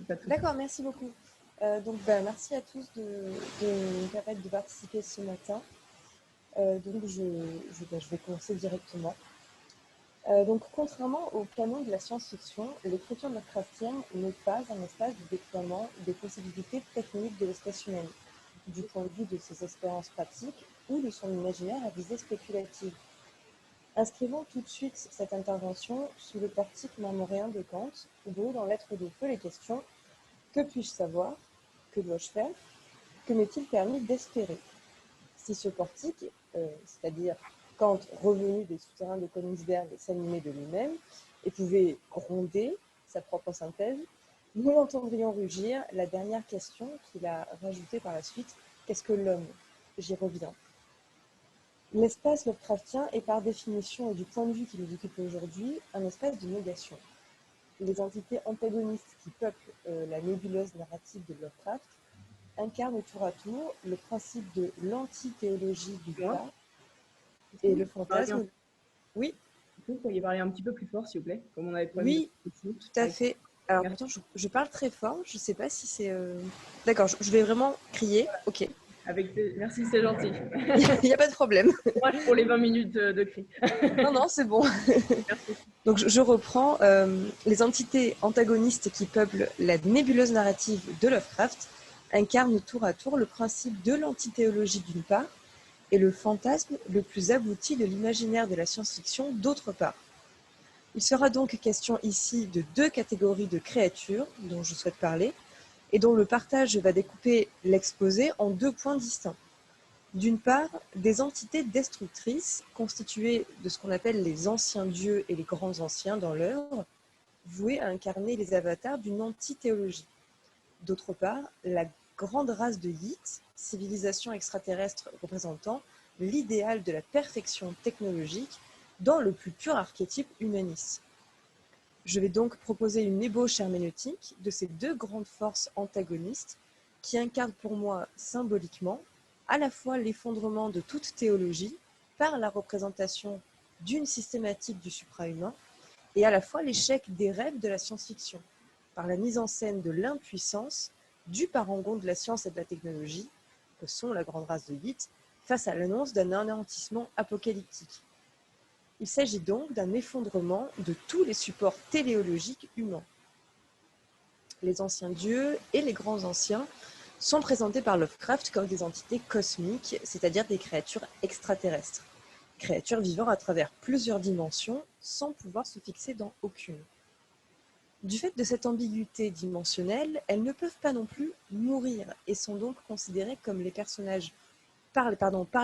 pas de souci. D'accord, merci beaucoup. Merci à tous de me permettre de participer ce matin. Je vais commencer directement. Contrairement au canon de la science-fiction, l'écriture lovecraftienne n'est pas un espace de déploiement des possibilités techniques de l'espèce humaine, du point de vue de ses expériences pratiques ou de son imaginaire à visée spéculative. Inscrivons tout de suite cette intervention sous le portique marmoréen de Kant, où brûlent en lettres de feu les questions « Que puis-je savoir ? Que dois-je faire ? Que m'est-il permis d'espérer ?» Si ce portique, c'est-à-dire Kant revenu des souterrains de Königsberg, s'animait de lui-même et pouvait gronder sa propre synthèse, nous l'entendrions rugir la dernière question qu'il a rajoutée par la suite « Qu'est-ce que l'homme ?» J'y reviens. L'espace Lovecraftien est par définition et du point de vue qui nous occupe aujourd'hui un espace de négation. Les entités antagonistes qui peuplent la nébuleuse narrative de Lovecraft incarnent tour à tour le principe de l'antithéologie du pas et le fantasme. Oui. Vous pourriez parler un petit peu plus fort, s'il vous plaît, comme on avait prévu. Oui, tout à fait. Alors pourtant, je parle très fort. Je ne sais pas si c'est... D'accord, je vais vraiment crier. Ok. Merci, c'est gentil. Il n'y a pas de problème. Courage pour les 20 minutes de cri. Non, c'est bon. Merci. Donc je reprends. Les entités antagonistes qui peuplent la nébuleuse narrative de Lovecraft incarnent tour à tour le principe de l'antithéologie d'une part et le fantasme le plus abouti de l'imaginaire de la science-fiction d'autre part. Il sera donc question ici de deux catégories de créatures dont je souhaite parler et dont le partage va découper l'exposé en deux points distincts. D'une part, des entités destructrices constituées de ce qu'on appelle les anciens dieux et les grands anciens dans l'œuvre, voués à incarner les avatars d'une antithéologie. D'autre part, la grande race de Yit, civilisation extraterrestre représentant l'idéal de la perfection technologique dans le plus pur archétype humaniste. Je vais donc proposer une ébauche herméneutique de ces deux grandes forces antagonistes qui incarnent pour moi symboliquement à la fois l'effondrement de toute théologie par la représentation d'une systématique du suprahumain et à la fois l'échec des rêves de la science-fiction par la mise en scène de l'impuissance du parangon de la science et de la technologie, que sont la grande race de Yit, face à l'annonce d'un anéantissement apocalyptique. Il s'agit donc d'un effondrement de tous les supports téléologiques humains. Les anciens dieux et les grands anciens sont présentés par Lovecraft comme des entités cosmiques, c'est-à-dire des créatures extraterrestres, créatures vivant à travers plusieurs dimensions sans pouvoir se fixer dans aucune. Du fait de cette ambiguïté dimensionnelle, elles ne peuvent pas non plus mourir et sont donc considérées comme les personnages, par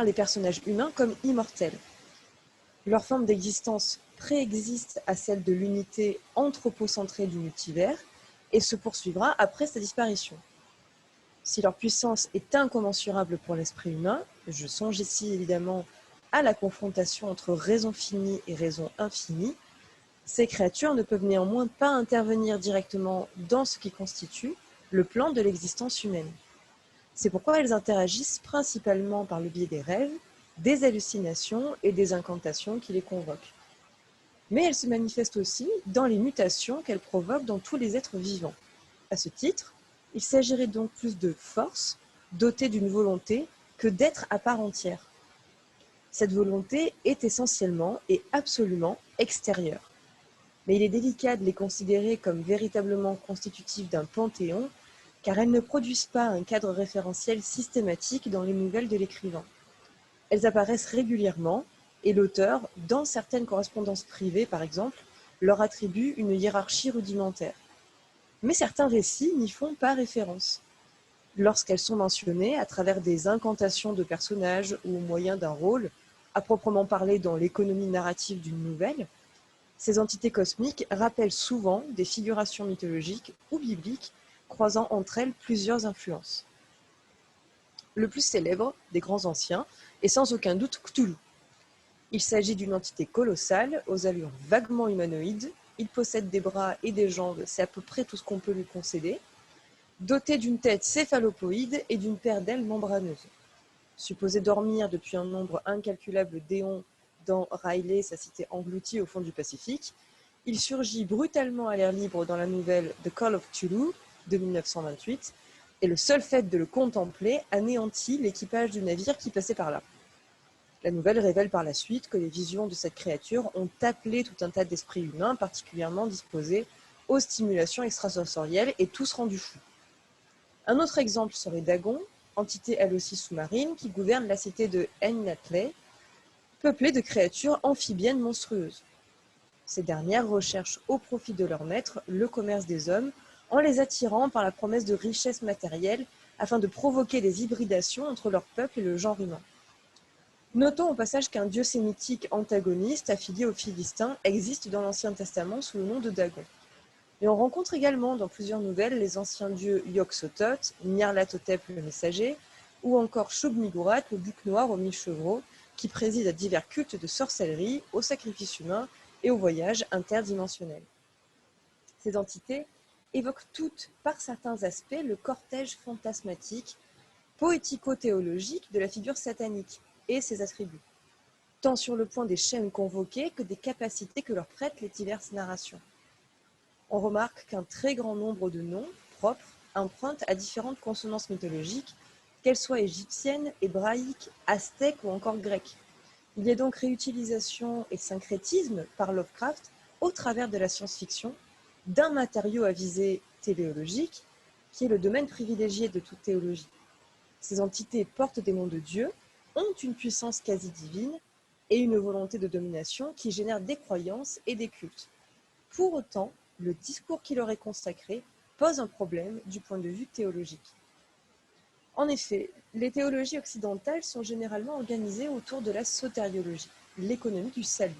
les personnages humains comme immortels. Leur forme d'existence préexiste à celle de l'unité anthropocentrée du multivers et se poursuivra après sa disparition. Si leur puissance est incommensurable pour l'esprit humain, je songe ici évidemment à la confrontation entre raison finie et raison infinie, ces créatures ne peuvent néanmoins pas intervenir directement dans ce qui constitue le plan de l'existence humaine. C'est pourquoi elles interagissent principalement par le biais des rêves, des hallucinations et des incantations qui les convoquent. Mais elles se manifestent aussi dans les mutations qu'elles provoquent dans tous les êtres vivants. À ce titre, il s'agirait donc plus de forces dotées d'une volonté que d'êtres à part entière. Cette volonté est essentiellement et absolument extérieure. Mais il est délicat de les considérer comme véritablement constitutives d'un panthéon, car elles ne produisent pas un cadre référentiel systématique dans les nouvelles de l'écrivain. Elles apparaissent régulièrement, et l'auteur, dans certaines correspondances privées par exemple, leur attribue une hiérarchie rudimentaire. Mais certains récits n'y font pas référence. Lorsqu'elles sont mentionnées à travers des incantations de personnages ou au moyen d'un rôle, à proprement parler dans l'économie narrative d'une nouvelle, ces entités cosmiques rappellent souvent des figurations mythologiques ou bibliques croisant entre elles plusieurs influences. Le plus célèbre des grands anciens est sans aucun doute Cthulhu. Il s'agit d'une entité colossale aux allures vaguement humanoïdes. Il possède des bras et des jambes, c'est à peu près tout ce qu'on peut lui concéder, doté d'une tête céphalopoïde et d'une paire d'ailes membraneuses. Supposé dormir depuis un nombre incalculable d'éons dans Riley, sa cité engloutie au fond du Pacifique, il surgit brutalement à l'air libre dans la nouvelle The Call of Cthulhu de 1928, et le seul fait de le contempler anéantit l'équipage du navire qui passait par là. La nouvelle révèle par la suite que les visions de cette créature ont appelé tout un tas d'esprits humains particulièrement disposés aux stimulations extrasensorielles et tous rendus fous. Un autre exemple serait Dagon, entité elle aussi sous-marine qui gouverne la cité de Einatley, peuplée de créatures amphibiennes monstrueuses. Ces dernières recherchent au profit de leur maître le commerce des hommes en les attirant par la promesse de richesses matérielles afin de provoquer des hybridations entre leur peuple et le genre humain. Notons au passage qu'un dieu sémitique antagoniste affilié aux Philistins existe dans l'Ancien Testament sous le nom de Dagon. Et on rencontre également dans plusieurs nouvelles les anciens dieux Yog-Sothoth, Nyarlathotep le messager, ou encore Shub-Niggurath, le bouc noir aux 1000 chevreaux, qui préside à divers cultes de sorcellerie, au sacrifice humain et au voyage interdimensionnel. Ces entités évoquent toutes, par certains aspects, le cortège fantasmatique, poético-théologique de la figure satanique et ses attributs, tant sur le point des schèmes convoqués que des capacités que leur prêtent les diverses narrations. On remarque qu'un très grand nombre de noms propres empruntent à différentes consonances mythologiques, qu'elles soient égyptiennes, hébraïques, aztèques ou encore grecques. Il y a donc réutilisation et syncrétisme par Lovecraft au travers de la science-fiction d'un matériau à visée téléologique qui est le domaine privilégié de toute théologie. Ces entités portent des noms de dieux, ont une puissance quasi divine et une volonté de domination qui génère des croyances et des cultes. Pour autant, le discours qui leur est consacré pose un problème du point de vue théologique. En effet, les théologies occidentales sont généralement organisées autour de la sotériologie, l'économie du salut.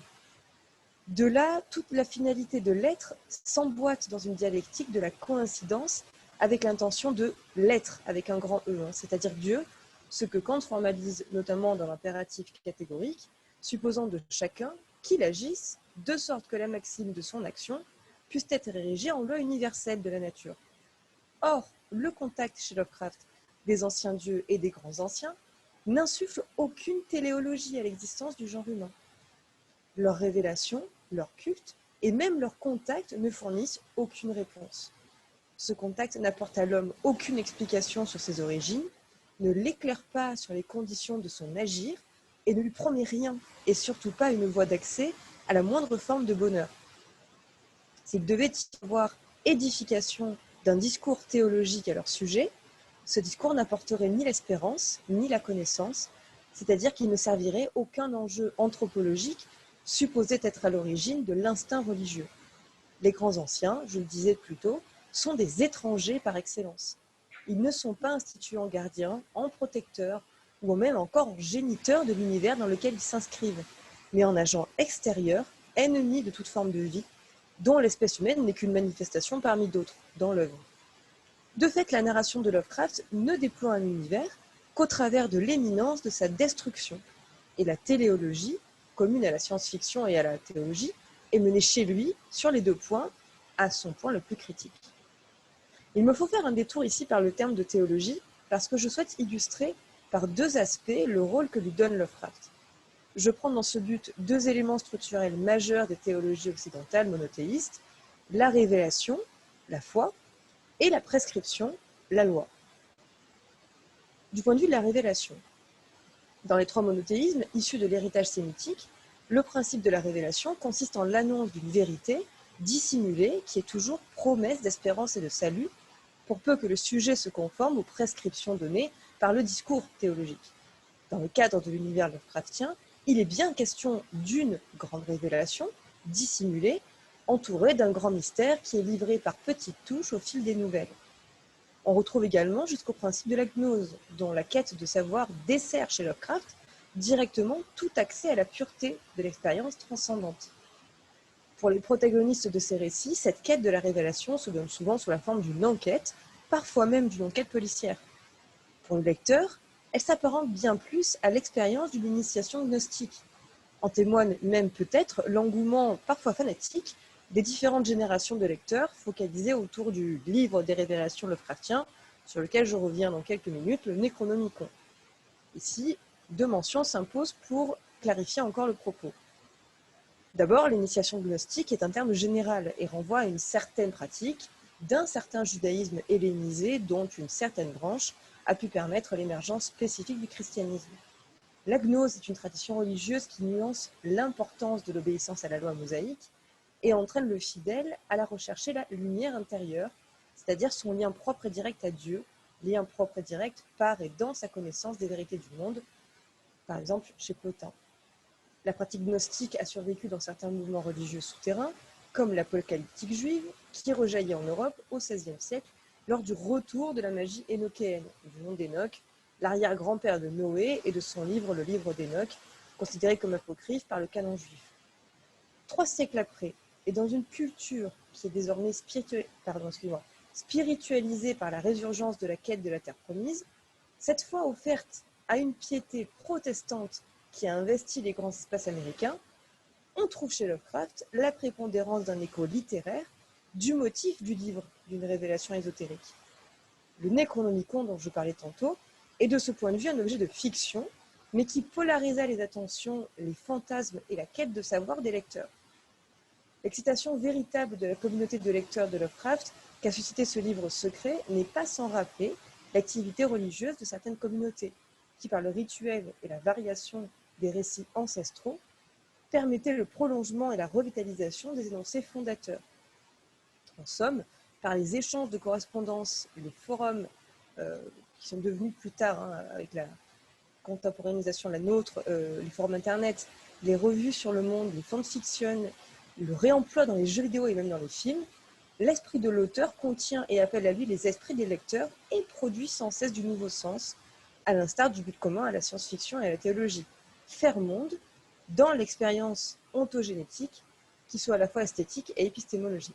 De là, toute la finalité de l'être s'emboîte dans une dialectique de la coïncidence avec l'intention de l'être avec un grand E, c'est-à-dire Dieu, ce que Kant formalise notamment dans l'impératif catégorique, supposant de chacun qu'il agisse de sorte que la maxime de son action puisse être érigée en loi universelle de la nature. Or, le contact chez Lovecraft des anciens dieux et des grands anciens n'insuffle aucune téléologie à l'existence du genre humain. Leurs révélations, leur culte et même leur contact ne fournissent aucune réponse. Ce contact n'apporte à l'homme aucune explication sur ses origines, ne l'éclaire pas sur les conditions de son agir et ne lui promet rien, et surtout pas une voie d'accès à la moindre forme de bonheur. S'il devait y avoir édification d'un discours théologique à leur sujet, ce discours n'apporterait ni l'espérance, ni la connaissance, c'est-à-dire qu'il ne servirait aucun enjeu anthropologique supposé être à l'origine de l'instinct religieux. Les grands anciens, je le disais plus tôt, sont des étrangers par excellence. Ils ne sont pas institués en gardiens, en protecteurs, ou même encore en géniteurs de l'univers dans lequel ils s'inscrivent, mais en agents extérieurs, ennemis de toute forme de vie, dont l'espèce humaine n'est qu'une manifestation parmi d'autres dans l'œuvre. De fait, la narration de Lovecraft ne déploie un univers qu'au travers de l'éminence de sa destruction, et la téléologie, commune à la science-fiction et à la théologie, est menée chez lui sur les deux points, à son point le plus critique. Il me faut faire un détour ici par le terme de théologie, parce que je souhaite illustrer par deux aspects le rôle que lui donne Lovecraft. Je prends dans ce but deux éléments structurels majeurs des théologies occidentales monothéistes, la révélation, la foi, et la prescription, la loi. Du point de vue de la révélation, dans les trois monothéismes issus de l'héritage sémitique, le principe de la révélation consiste en l'annonce d'une vérité dissimulée qui est toujours promesse d'espérance et de salut, pour peu que le sujet se conforme aux prescriptions données par le discours théologique. Dans le cadre de l'univers Lovecraftien, il est bien question d'une grande révélation, dissimulée, entourée d'un grand mystère qui est livré par petites touches au fil des nouvelles. On retrouve également jusqu'au principe de la gnose, dont la quête de savoir dessert chez Lovecraft directement tout accès à la pureté de l'expérience transcendante. Pour les protagonistes de ces récits, cette quête de la révélation se donne souvent sous la forme d'une enquête, parfois même d'une enquête policière. Pour le lecteur, elle s'apparente bien plus à l'expérience d'une initiation gnostique. En témoigne même peut-être l'engouement parfois fanatique des différentes générations de lecteurs focalisés autour du livre des révélations Lovecraftiens, sur lequel je reviens dans quelques minutes, le Necronomicon. Ici, deux mentions s'imposent pour clarifier encore le propos. D'abord, l'initiation gnostique est un terme général et renvoie à une certaine pratique, d'un certain judaïsme hellénisé dont une certaine branche a pu permettre l'émergence spécifique du christianisme. La gnose est une tradition religieuse qui nuance l'importance de l'obéissance à la loi mosaïque et entraîne le fidèle à la rechercher la lumière intérieure, c'est-à-dire son lien propre et direct à Dieu, lien propre et direct par et dans sa connaissance des vérités du monde, par exemple chez Plotin. La pratique gnostique a survécu dans certains mouvements religieux souterrains, comme l'apocalyptique juive, qui rejaillit en Europe au XVIe siècle lors du retour de la magie énochéenne, du nom d'Enoch, l'arrière-grand-père de Noé et de son livre, le livre d'Enoch, considéré comme apocryphe par le canon juif. 3 siècles après, et dans une culture qui est désormais spiritualisée par la résurgence de la quête de la terre promise, cette fois offerte à une piété protestante qui a investi les grands espaces américains, on trouve chez Lovecraft la prépondérance d'un écho littéraire du motif du livre, d'une révélation ésotérique. Le Necronomicon dont je parlais tantôt est de ce point de vue un objet de fiction, mais qui polarisa les attentions, les fantasmes et la quête de savoir des lecteurs. L'excitation véritable de la communauté de lecteurs de Lovecraft qu'a suscité ce livre secret n'est pas sans rappeler l'activité religieuse de certaines communautés, qui par le rituel et la variation des récits ancestraux permettaient le prolongement et la revitalisation des énoncés fondateurs. En somme, par les échanges de correspondances, les forums qui sont devenus plus tard, avec la contemporanéisation, la nôtre, les forums internet, les revues sur le monde, les fanfictions, le réemploi dans les jeux vidéo et même dans les films, l'esprit de l'auteur contient et appelle à lui les esprits des lecteurs et produit sans cesse du nouveau sens, à l'instar du but commun à la science-fiction et à la théologie. Faire monde dans l'expérience ontogénétique qui soit à la fois esthétique et épistémologique.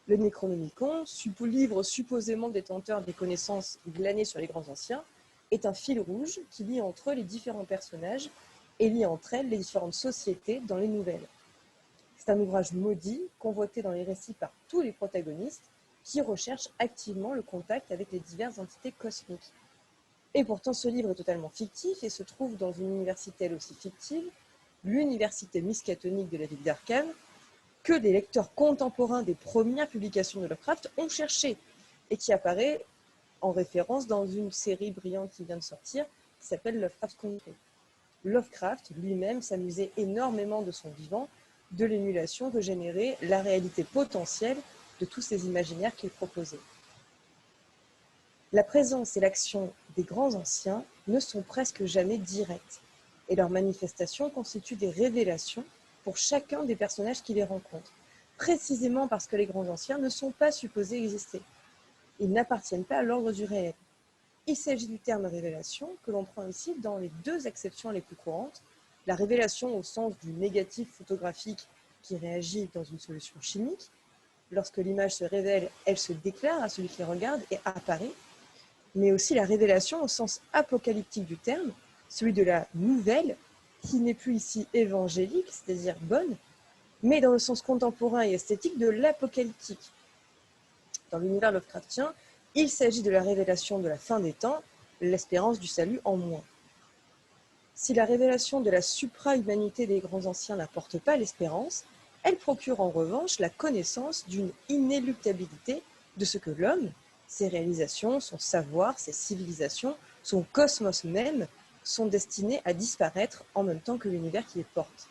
Le Necronomicon, livre supposément détenteur des connaissances glanées sur les grands anciens, est un fil rouge qui lie entre eux les différents personnages et lie entre elles les différentes sociétés dans les nouvelles. C'est un ouvrage maudit, convoité dans les récits par tous les protagonistes, qui recherchent activement le contact avec les diverses entités cosmiques. Et pourtant, ce livre est totalement fictif et se trouve dans une université elle aussi fictive, l'université miskatonique de la ville d'Arkham, que des lecteurs contemporains des premières publications de Lovecraft ont cherché, et qui apparaît en référence dans une série brillante qui vient de sortir, qui s'appelle Lovecraft Country. Lovecraft lui-même s'amusait énormément de son vivant, de l'émulation que générait la réalité potentielle de tous ces imaginaires qu'il proposait. La présence et l'action des grands anciens ne sont presque jamais directes, et leurs manifestations constituent des révélations pour chacun des personnages qui les rencontrent, précisément parce que les grands anciens ne sont pas supposés exister. Ils n'appartiennent pas à l'ordre du réel. Il s'agit du terme révélation que l'on prend ici dans les 2 acceptions les plus courantes, la révélation au sens du négatif photographique qui réagit dans une solution chimique. Lorsque l'image se révèle, elle se déclare à celui qui la regarde et apparaît, mais aussi la révélation au sens apocalyptique du terme, celui de la nouvelle, qui n'est plus ici évangélique, c'est-à-dire bonne, mais dans le sens contemporain et esthétique de l'apocalyptique. Dans l'univers Lovecraftien, il s'agit de la révélation de la fin des temps, l'espérance du salut en moins. Si la révélation de la supra-humanité des grands anciens n'apporte pas l'espérance, elle procure en revanche la connaissance d'une inéluctabilité de ce que l'homme, ses réalisations, son savoir, ses civilisations, son cosmos même, sont destinés à disparaître en même temps que l'univers qui les porte.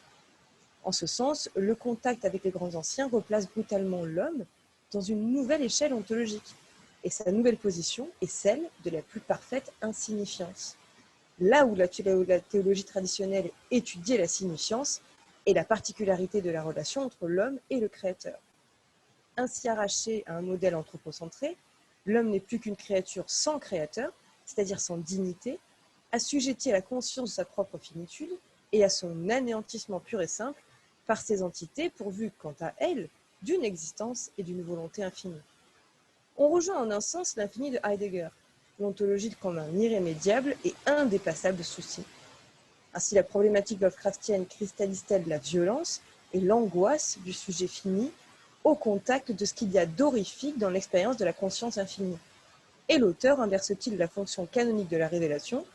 En ce sens, le contact avec les grands anciens replace brutalement l'homme dans une nouvelle échelle ontologique, et sa nouvelle position est celle de la plus parfaite insignifiance. Là où la théologie traditionnelle étudiait la signifiance et la particularité de la relation entre l'homme et le créateur. Ainsi arraché à un modèle anthropocentré, l'homme n'est plus qu'une créature sans créateur, c'est-à-dire sans dignité, assujetti à la conscience de sa propre finitude et à son anéantissement pur et simple par ces entités pourvues, quant à elles, d'une existence et d'une volonté infinie. On rejoint en un sens l'infini de Heidegger, l'ontologie comme un irrémédiable et indépassable souci. Ainsi, la problématique Lovecraftienne cristallise-t-elle la violence et l'angoisse du sujet fini au contact de ce qu'il y a d'horrifique dans l'expérience de la conscience infinie. Et l'auteur inverse-t-il la fonction canonique de la révélation,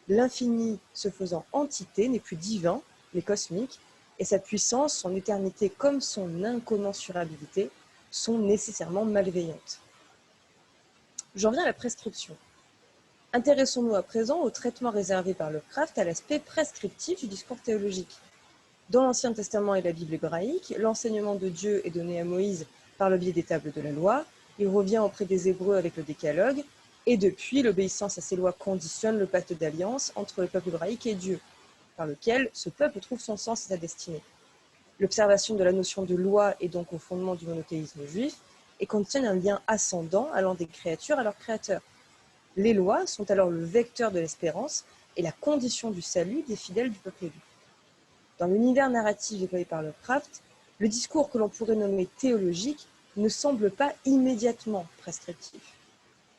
l'infini se faisant entité n'est plus divin, mais cosmique, et sa puissance, son éternité comme son incommensurabilité sont nécessairement malveillantes. J'en viens à la prescription. Intéressons-nous à présent au traitement réservé par Lovecraft à l'aspect prescriptif du discours théologique. Dans l'Ancien Testament et la Bible hébraïque, l'enseignement de Dieu est donné à Moïse par le biais des tables de la loi, il revient auprès des Hébreux avec le décalogue, et depuis, l'obéissance à ces lois conditionne le pacte d'alliance entre le peuple hébraïque et Dieu, par lequel ce peuple trouve son sens et sa destinée. L'observation de la notion de loi est donc au fondement du monothéisme juif et contient un lien ascendant allant des créatures à leur créateur. Les lois sont alors le vecteur de l'espérance et la condition du salut des fidèles du peuple élu. Dans l'univers narratif déployé par Lovecraft, le discours que l'on pourrait nommer théologique ne semble pas immédiatement prescriptif.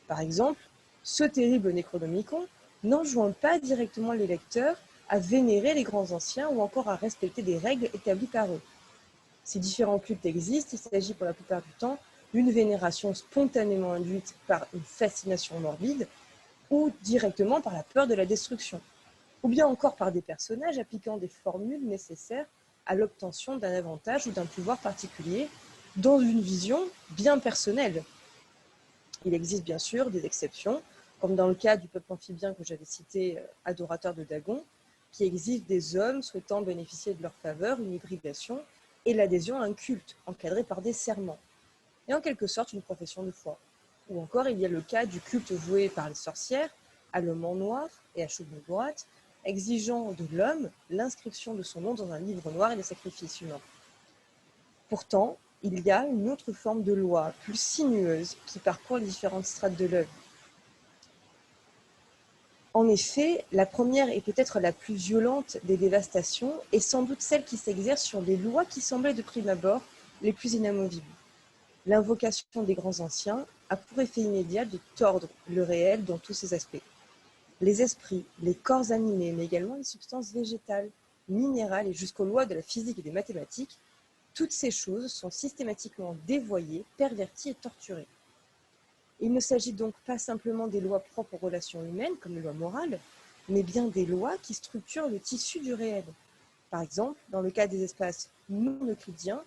Par exemple, ce terrible Necronomicon n'enjoint pas directement les lecteurs à vénérer les grands anciens ou encore à respecter des règles établies par eux. Ces différents cultes existent, il s'agit pour la plupart du temps d'une vénération spontanément induite par une fascination morbide ou directement par la peur de la destruction, ou bien encore par des personnages appliquant des formules nécessaires à l'obtention d'un avantage ou d'un pouvoir particulier dans une vision bien personnelle. Il existe bien sûr des exceptions, comme dans le cas du peuple amphibien que j'avais cité, adorateur de Dagon, qui existe des hommes souhaitant bénéficier de leur faveur, une hybridation et l'adhésion à un culte encadré par des serments, et en quelque sorte une profession de foi. Ou encore, il y a le cas du culte voué par les sorcières à l'homme en noir et à Shub-Niggurath, exigeant de l'homme l'inscription de son nom dans un livre noir et des sacrifices humains. Pourtant, il y a une autre forme de loi, plus sinueuse, qui parcourt les différentes strates de l'œuvre. En effet, la première est peut-être la plus violente des dévastations et sans doute celle qui s'exerce sur les lois qui semblaient de prime abord les plus inamovibles. L'invocation des grands anciens a pour effet immédiat de tordre le réel dans tous ses aspects. Les esprits, les corps animés, mais également les substances végétales, minérales et jusqu'aux lois de la physique et des mathématiques, toutes ces choses sont systématiquement dévoyées, perverties et torturées. Il ne s'agit donc pas simplement des lois propres aux relations humaines, comme les lois morales, mais bien des lois qui structurent le tissu du réel. Par exemple, dans le cas des espaces non euclidiens,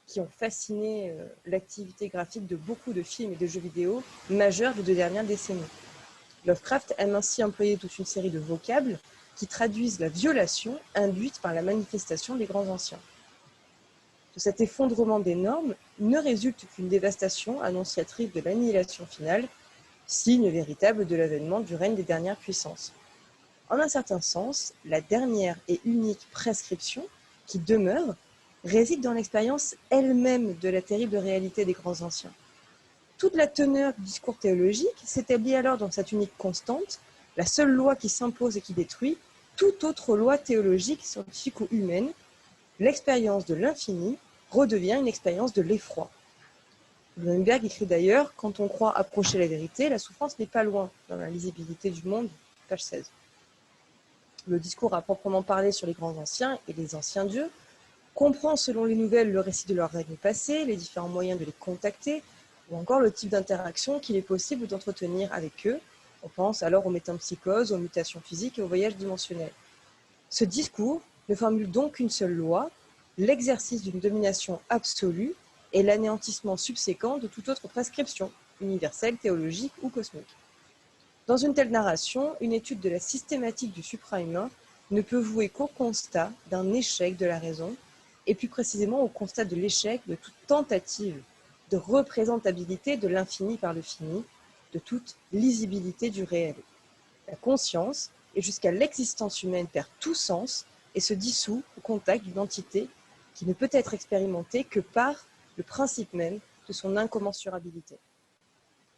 qui ont fasciné l'activité graphique de beaucoup de films et de jeux vidéo majeurs des 2 dernières décennies. Lovecraft aime ainsi employer toute une série de vocables qui traduisent la violation induite par la manifestation des grands anciens. De cet effondrement des normes ne résulte qu'une dévastation annonciatrice de l'annihilation finale, signe véritable de l'avènement du règne des dernières puissances. En un certain sens, la dernière et unique prescription qui demeure réside dans l'expérience elle-même de la terrible réalité des grands anciens. Toute la teneur du discours théologique s'établit alors dans cette unique constante, la seule loi qui s'impose et qui détruit toute autre loi théologique, scientifique ou humaine. L'expérience de l'infini redevient une expérience de l'effroi. Bloomberg écrit d'ailleurs « Quand on croit approcher la vérité, la souffrance n'est pas loin » dans la lisibilité du monde, page 16. Le discours à proprement parler sur les grands anciens et les anciens dieux comprend selon les nouvelles le récit de leur règne passée, les différents moyens de les contacter, ou encore le type d'interaction qu'il est possible d'entretenir avec eux. On pense alors aux métempsychoses, aux mutations physiques et aux voyages dimensionnels. Ce discours ne formule donc qu'une seule loi, l'exercice d'une domination absolue et l'anéantissement subséquent de toute autre prescription, universelle, théologique ou cosmique. Dans une telle narration, une étude de la systématique du suprahumain ne peut vouer qu'au constat d'un échec de la raison, et plus précisément au constat de l'échec de toute tentative de représentabilité de l'infini par le fini, de toute lisibilité du réel. La conscience, et jusqu'à l'existence humaine, perd tout sens et se dissout au contact d'une entité qui ne peut être expérimentée que par le principe même de son incommensurabilité.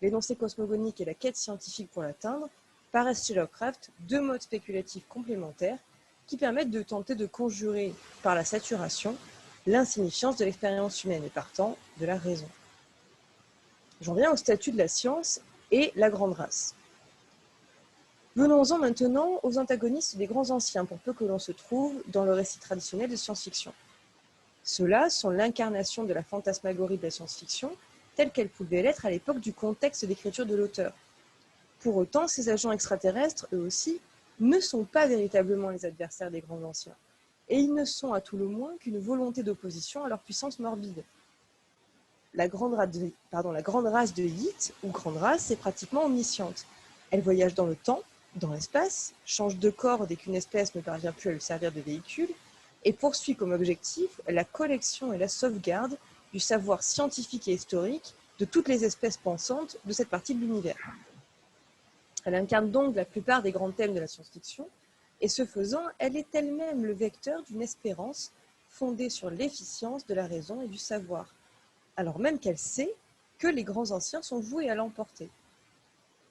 L'énoncé cosmogonique et la quête scientifique pour l'atteindre paraissent chez Lovecraft 2 modes spéculatifs complémentaires qui permettent de tenter de conjurer par la saturation l'insignifiance de l'expérience humaine et partant de la raison. J'en viens au statut de la science et la grande race. Venons-en maintenant aux antagonistes des grands anciens, pour peu que l'on se trouve dans le récit traditionnel de science-fiction. Ceux-là sont l'incarnation de la fantasmagorie de la science-fiction, telle qu'elle pouvait l'être à l'époque du contexte d'écriture de l'auteur. Pour autant, ces agents extraterrestres, eux aussi, ne sont pas véritablement les adversaires des grands anciens, et ils ne sont à tout le moins qu'une volonté d'opposition à leur puissance morbide. la grande race de Yit, ou grande race, est pratiquement omnisciente. Elle voyage dans le temps, dans l'espace, change de corps dès qu'une espèce ne parvient plus à lui servir de véhicule, et poursuit comme objectif la collection et la sauvegarde du savoir scientifique et historique de toutes les espèces pensantes de cette partie de l'univers. Elle incarne donc la plupart des grands thèmes de la science-fiction, et ce faisant, elle est elle-même le vecteur d'une espérance fondée sur l'efficience de la raison et du savoir, alors même qu'elle sait que les grands anciens sont voués à l'emporter.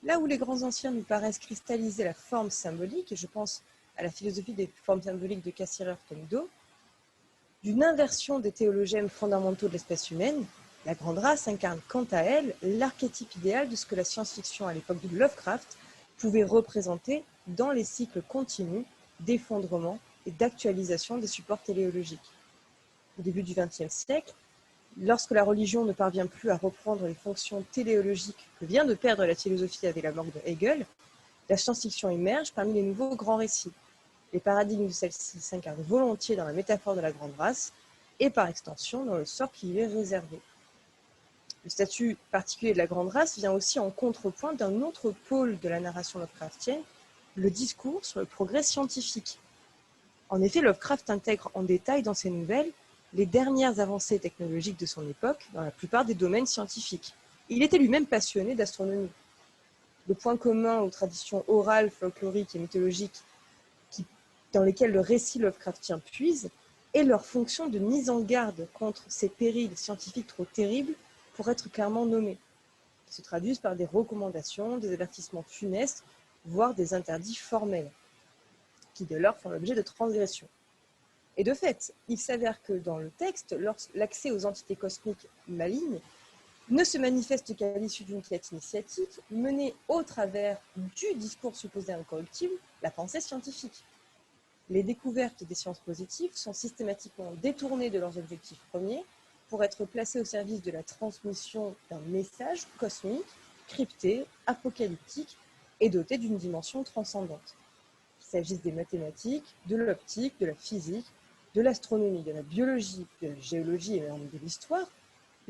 Là où les grands anciens nous paraissent cristalliser la forme symbolique, et je pense à la philosophie des formes symboliques de Cassirer Tomido, d'une inversion des théologèmes fondamentaux de l'espèce humaine, la grande race incarne quant à elle l'archétype idéal de ce que la science-fiction à l'époque de Lovecraft pouvait représenter dans les cycles continus d'effondrement et d'actualisation des supports téléologiques. Au début du XXe siècle, lorsque la religion ne parvient plus à reprendre les fonctions téléologiques que vient de perdre la philosophie avec la mort de Hegel, la science-fiction émerge parmi les nouveaux grands récits. Les paradigmes de celle-ci s'incarnent volontiers dans la métaphore de la grande race et par extension dans le sort qui lui est réservé. Le statut particulier de la grande race vient aussi en contrepoint d'un autre pôle de la narration Lovecraftienne, le discours sur le progrès scientifique. En effet, Lovecraft intègre en détail dans ses nouvelles les dernières avancées technologiques de son époque dans la plupart des domaines scientifiques. Il était lui-même passionné d'astronomie. Le point commun aux traditions orales, folkloriques et mythologiques dans lesquelles le récit Lovecraftien puise est leur fonction de mise en garde contre ces périls scientifiques trop terribles pour être clairement nommés, qui se traduisent par des recommandations, des avertissements funestes, voire des interdits formels, qui dès lors font l'objet de transgressions. Et de fait, il s'avère que dans le texte, l'accès aux entités cosmiques malignes ne se manifeste qu'à l'issue d'une quête initiatique menée au travers du discours supposé incorruptible, la pensée scientifique. Les découvertes des sciences positives sont systématiquement détournées de leurs objectifs premiers pour être placées au service de la transmission d'un message cosmique, crypté, apocalyptique et doté d'une dimension transcendante. Qu'il s'agisse des mathématiques, de l'optique, de la physique, de l'astronomie, de la biologie, de la géologie et même de l'histoire,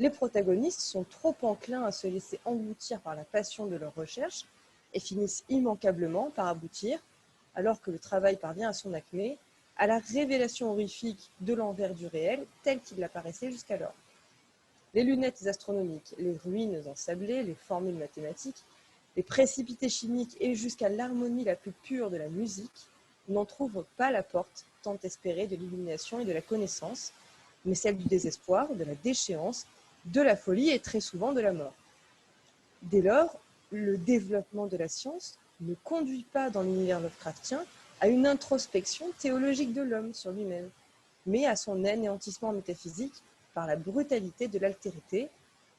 les protagonistes sont trop enclins à se laisser engloutir par la passion de leur recherche et finissent immanquablement par aboutir, alors que le travail parvient à son acmé, à la révélation horrifique de l'envers du réel tel qu'il apparaissait jusqu'alors. Les lunettes astronomiques, les ruines ensablées, les formules mathématiques, les précipités chimiques et jusqu'à l'harmonie la plus pure de la musique n'entr'ouvrent pas la porte tant espérée de l'illumination et de la connaissance, mais celle du désespoir, de la déchéance, de la folie et très souvent de la mort. Dès lors, le développement de la science ne conduit pas dans l'univers Lovecraftien à une introspection théologique de l'homme sur lui-même, mais à son anéantissement métaphysique par la brutalité de l'altérité,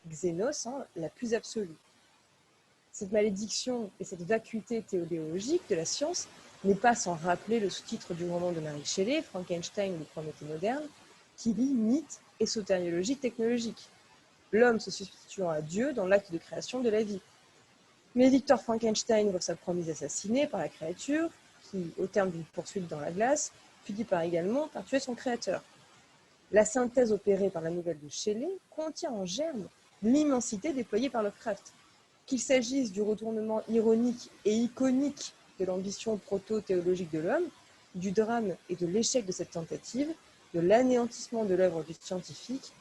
Xénos, la plus absolue. Cette malédiction et cette vacuité théologique de la science n'est pas sans rappeler le sous-titre du roman de Mary Shelley, Frankenstein, le Prométhée moderne, qui lie mythe et sotériologie technologique, l'homme se substituant à Dieu dans l'acte de création de la vie. Mais Victor Frankenstein voit sa promise assassinée par la créature, qui, au terme d'une poursuite dans la glace, finit également par tuer son créateur. La synthèse opérée par la nouvelle de Shelley contient en germe l'immensité déployée par Lovecraft. Qu'il s'agisse du retournement ironique et iconique de l'ambition proto-théologique de l'homme, du drame et de l'échec de cette tentative, de l'anéantissement de l'œuvre du scientifique,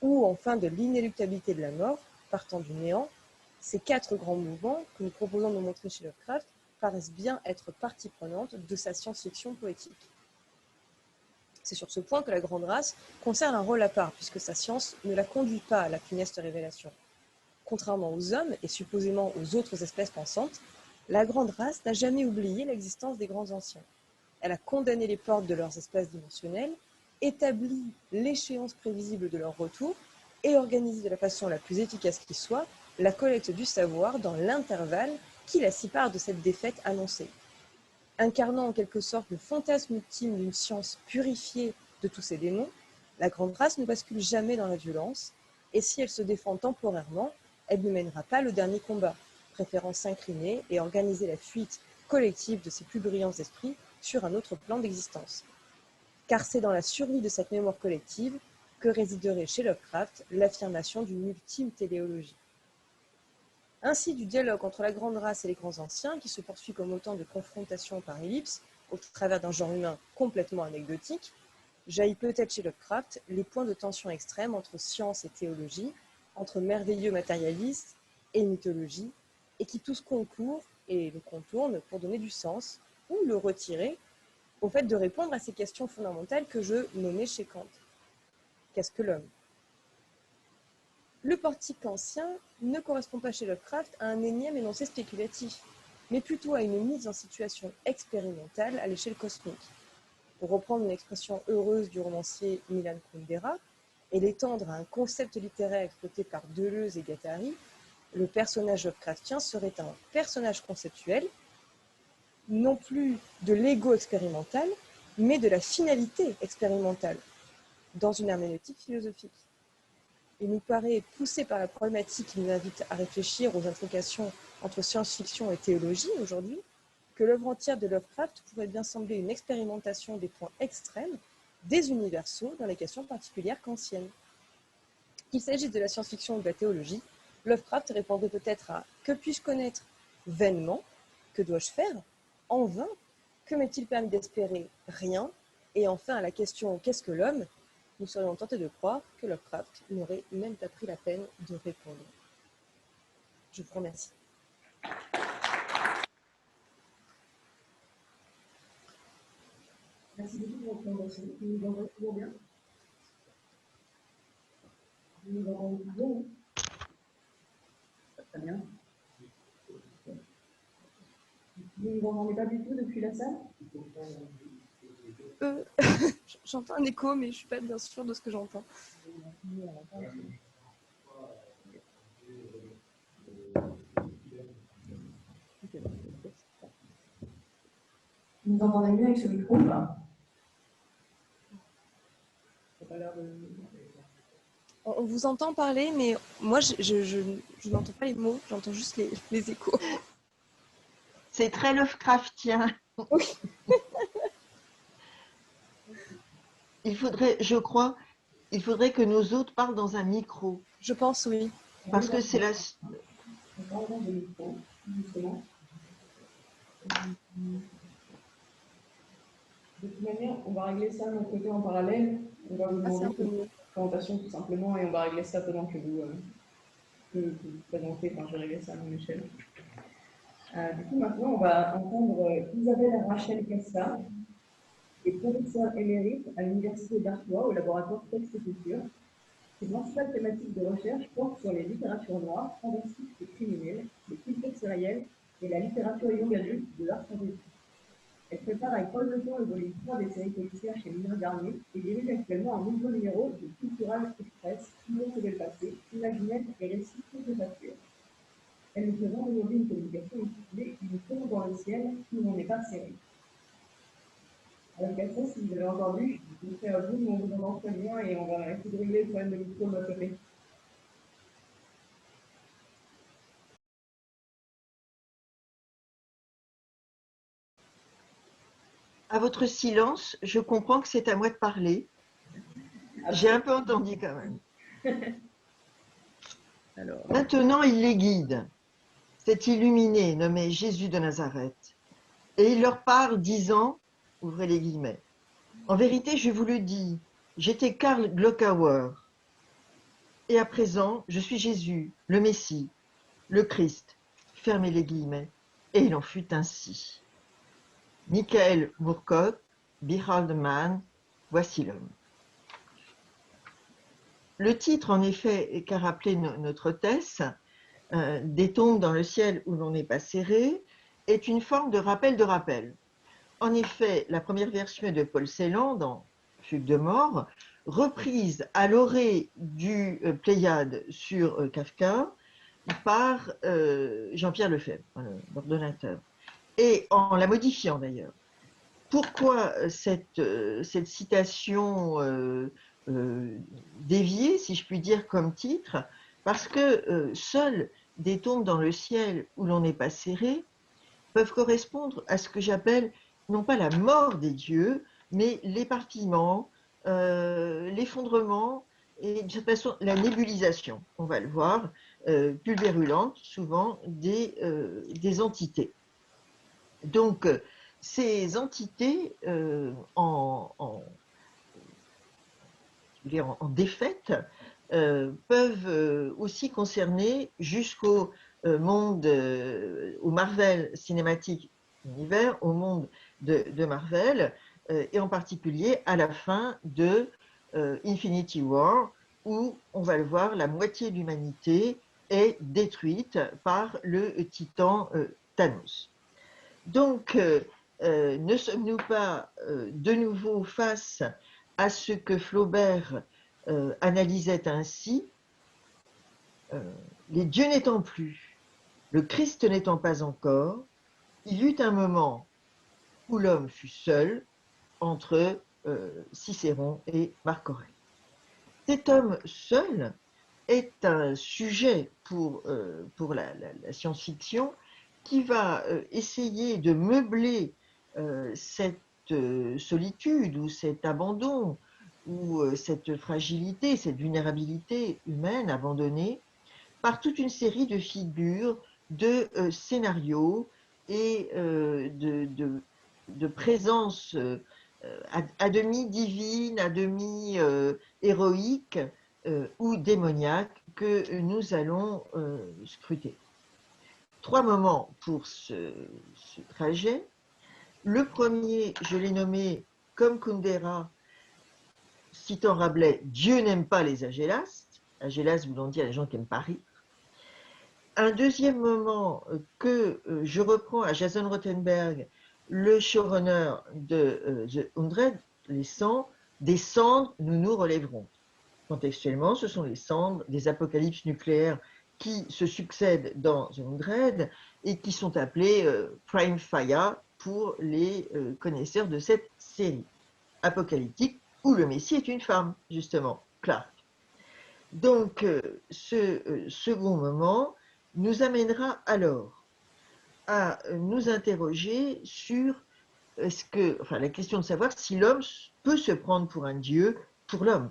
ou enfin de l'inéluctabilité de la mort, partant du néant, ces quatre grands mouvements que nous proposons de montrer chez Lovecraft paraissent bien être partie prenante de sa science-fiction poétique. C'est sur ce point que la grande race conserve un rôle à part, puisque sa science ne la conduit pas à la funeste révélation. Contrairement aux hommes et supposément aux autres espèces pensantes, la grande race n'a jamais oublié l'existence des grands anciens. Elle a condamné les portes de leurs espaces dimensionnels, établi l'échéance prévisible de leur retour et organisé de la façon la plus efficace qui soit la collecte du savoir dans l'intervalle qui la sépare de cette défaite annoncée. Incarnant en quelque sorte le fantasme ultime d'une science purifiée de tous ses démons, la grande race ne bascule jamais dans la violence, et si elle se défend temporairement, elle ne mènera pas le dernier combat, préférant s'incliner et organiser la fuite collective de ses plus brillants esprits sur un autre plan d'existence. Car c'est dans la survie de cette mémoire collective, que résiderait chez Lovecraft l'affirmation d'une ultime téléologie. Ainsi, du dialogue entre la grande race et les grands anciens, qui se poursuit comme autant de confrontations par ellipse, au travers d'un genre humain complètement anecdotique, jaillit peut-être chez Lovecraft les points de tension extrême entre science et théologie, entre merveilleux matérialistes et mythologie, et qui tous concourent et le contournent pour donner du sens, ou le retirer, au fait de répondre à ces questions fondamentales que je nommais chez Kant. Qu'est-ce que l'homme ? Le portique ancien ne correspond pas chez Lovecraft à un énième énoncé spéculatif, mais plutôt à une mise en situation expérimentale à l'échelle cosmique. Pour reprendre une expression heureuse du romancier Milan Kundera, et l'étendre à un concept littéraire exploité par Deleuze et Guattari, le personnage Lovecraftien serait un personnage conceptuel, non plus de l'ego expérimental, mais de la finalité expérimentale, dans une herméneutique philosophique. Il nous paraît, poussé par la problématique qui nous invite à réfléchir aux intrications entre science-fiction et théologie aujourd'hui, que l'œuvre entière de Lovecraft pourrait bien sembler une expérimentation des points extrêmes des universaux dans les questions particulières kantiennes. Qu'il s'agisse de la science-fiction ou de la théologie, Lovecraft répondrait peut-être à « Que puis-je connaître vainement ? Que dois-je faire en vain ? Que m'est-il permis d'espérer ? Rien. Et enfin à la question « Qu'est-ce que l'homme ?» nous serions tentés de croire que Lovecraft n'aurait même pas pris la peine de répondre. Je vous remercie. Merci beaucoup pour votre présentation. Vous nous entendez toujours bien? Vous nous entendez toujours? Très bien. Vous ne nous entendez pas du tout depuis la salle? J'entends un écho, mais je ne suis pas bien sûre de ce que j'entends. Vous nous entendez mieux avec ce micro ou pas? Ça n'a pas l'air de... On vous entend parler, mais moi, je n'entends pas les mots, j'entends juste les échos. C'est très Lovecraftien. Oui. Il faudrait, je crois, il faudrait que nos hôtes parlent dans un micro. Je pense, oui. Parce que c'est la... On parle dans le micro, justement. De toute manière, on va régler ça de notre côté en parallèle. On va vous demander une présentation tout simplement et on va régler ça pendant que vous présentez. Enfin, je vais régler ça à mon échelle. Du coup, maintenant, on va entendre Isabelle Rachel Casta, qui est professeure émérite à l'Université d'Artois au laboratoire Texte et Culture. Ses principales thématiques de recherche portent sur les littératures noires, fantastiques et criminelles, les cultures sérielles et la littérature young adulte de l'art fantastique. Elle prépare avec Paul Leton le volume 3 des séries policières chez Mineur Garnier et dirige actuellement un nouveau numéro de Cultural Express, Toujours sauver le passé, imaginaire et récits contemplatifs. Elle nous présente aujourd'hui une communication intitulée Une tour dans le ciel qui n'en est pas série. Alors, Castro, si vous avez entendu, je vous fais à vous, on vous entend très bien et on va essayer de régler le problème de micro de notre côté. À votre silence, je comprends que c'est à moi de parler. J'ai un peu entendu quand même. Alors... Maintenant, il les guide. Cet illuminé nommé Jésus de Nazareth. Et il leur parle disant, ouvrez les guillemets, en vérité, je vous le dis, j'étais Karl Glockauer. Et à présent, je suis Jésus, le Messie, le Christ. Fermez les guillemets. Et il en fut ainsi. Michael Moorcock, Behold the Man, voici l'homme. Le titre, en effet, qu'a rappelé notre hôtesse, Des tombes dans le ciel où l'on n'est pas serré, est une forme de rappel de rappel. En effet, la première version est de Paul Celan dans Fugue de mort, reprise à l'orée du Pléiade sur Kafka par Jean-Pierre Lefebvre, l'ordonnateur, et en la modifiant d'ailleurs. Pourquoi cette citation déviée, si je puis dire, comme titre? Parce que seuls des tombes dans le ciel où l'on n'est pas serré peuvent correspondre à ce que j'appelle non pas la mort des dieux, mais l'éparpillement, l'effondrement et de toute façon, la nébulisation, on va le voir, pulvérulente, souvent des entités. Donc, ces entités en défaite peuvent aussi concerner jusqu'au monde, au Marvel Cinematic Universe, au monde de Marvel, et en particulier à la fin de Infinity War, où on va le voir, la moitié de l'humanité est détruite par le titan Thanos. Donc, ne sommes-nous pas de nouveau face à ce que Flaubert analysait ainsi, les dieux n'étant plus, le Christ n'étant pas encore, il y eut un moment où l'homme fut seul entre Cicéron et Marc Aurèle. Cet homme seul est un sujet pour la science-fiction qui va essayer de meubler cette solitude ou cet abandon ou cette fragilité, cette vulnérabilité humaine abandonnée par toute une série de figures, de scénarios et de présences à demi divines, à demi héroïques ou démoniaques que nous allons scruter. 3 moments pour ce trajet. Le premier, je l'ai nommé comme Kundera, citant Rabelais, Dieu n'aime pas les agélastes. Agélastes voulant dire les gens qui n'aiment pas rire. Un deuxième moment que je reprends à Jason Rothenberg, le showrunner de The 100, les 100, des cendres, nous nous relèverons. Contextuellement, ce sont les cendres des apocalypses nucléaires qui se succèdent dans The 100 et qui sont appelées Prime Fire pour les connaisseurs de cette série apocalyptique où le Messie est une femme, justement, Clark. Donc, ce second moment nous amènera alors à nous interroger sur la question de savoir si l'homme peut se prendre pour un dieu pour l'homme.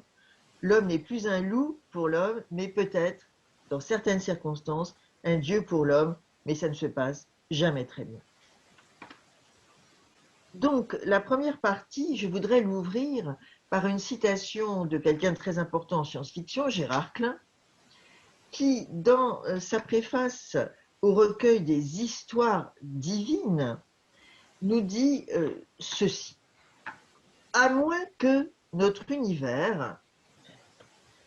L'homme n'est plus un loup pour l'homme, mais peut-être, dans certaines circonstances, un dieu pour l'homme, mais ça ne se passe jamais très bien. Donc, la première partie, je voudrais l'ouvrir par une citation de quelqu'un de très important en science-fiction, Gérard Klein, qui, dans sa préface au recueil des histoires divines, nous dit ceci. À moins que notre univers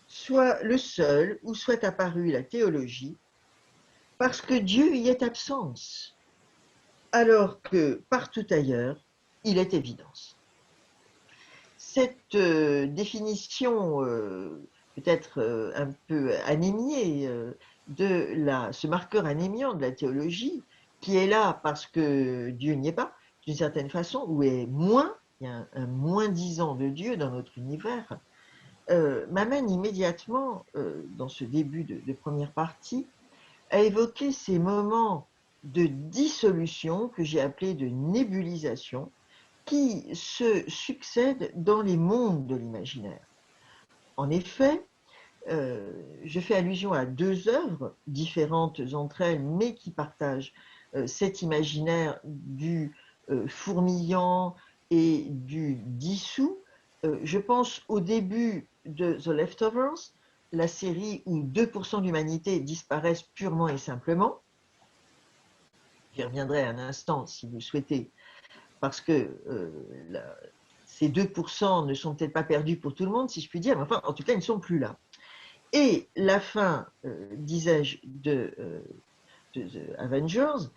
soit le seul où soit apparue la théologie, parce que Dieu y est absence, alors que partout ailleurs, il est évidence. Cette définition peut-être un peu anémiée de ce marqueur anémiant de la théologie, qui est là parce que Dieu n'y est pas, d'une certaine façon, ou est moins, il y a un moins-disant de Dieu dans notre univers, m'amène immédiatement, dans ce début de première partie, à évoquer ces moments de dissolution que j'ai appelés de nébulisation, qui se succèdent dans les mondes de l'imaginaire. En effet, je fais allusion à 2 œuvres différentes entre elles, mais qui partagent cet imaginaire du fourmillant et du dissous. Je pense au début de The Leftovers, la série où 2% de l'humanité disparaissent purement et simplement. J'y reviendrai un instant si vous le souhaitez, parce que ces 2% ne sont peut-être pas perdus pour tout le monde, si je puis dire, mais enfin, en tout cas, ils ne sont plus là. Et la fin, disais-je, de The Avengers,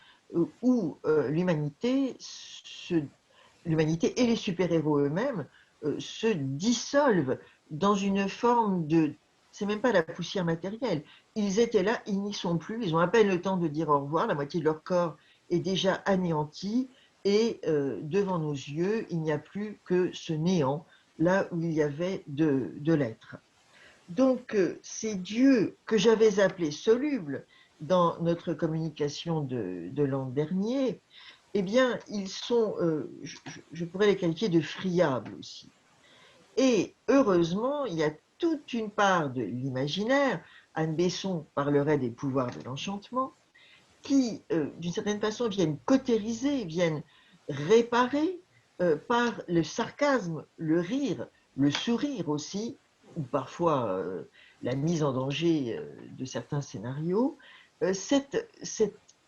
où l'humanité et les super-héros eux-mêmes se dissolvent dans une forme de... C'est même pas la poussière matérielle. Ils étaient là, ils n'y sont plus, ils ont à peine le temps de dire au revoir, la moitié de leur corps est déjà anéanti, et devant nos yeux, il n'y a plus que ce néant, là où il y avait de l'être. Donc, ces dieux que j'avais appelés solubles dans notre communication de l'an dernier, eh bien, ils sont, je pourrais les qualifier de friables aussi. Et heureusement, il y a toute une part de l'imaginaire. Anne Besson parlerait des pouvoirs de l'enchantement, qui, d'une certaine façon, viennent cautériser, viennent réparer par le sarcasme, le rire, le sourire aussi, ou parfois la mise en danger de certains scénarios, cet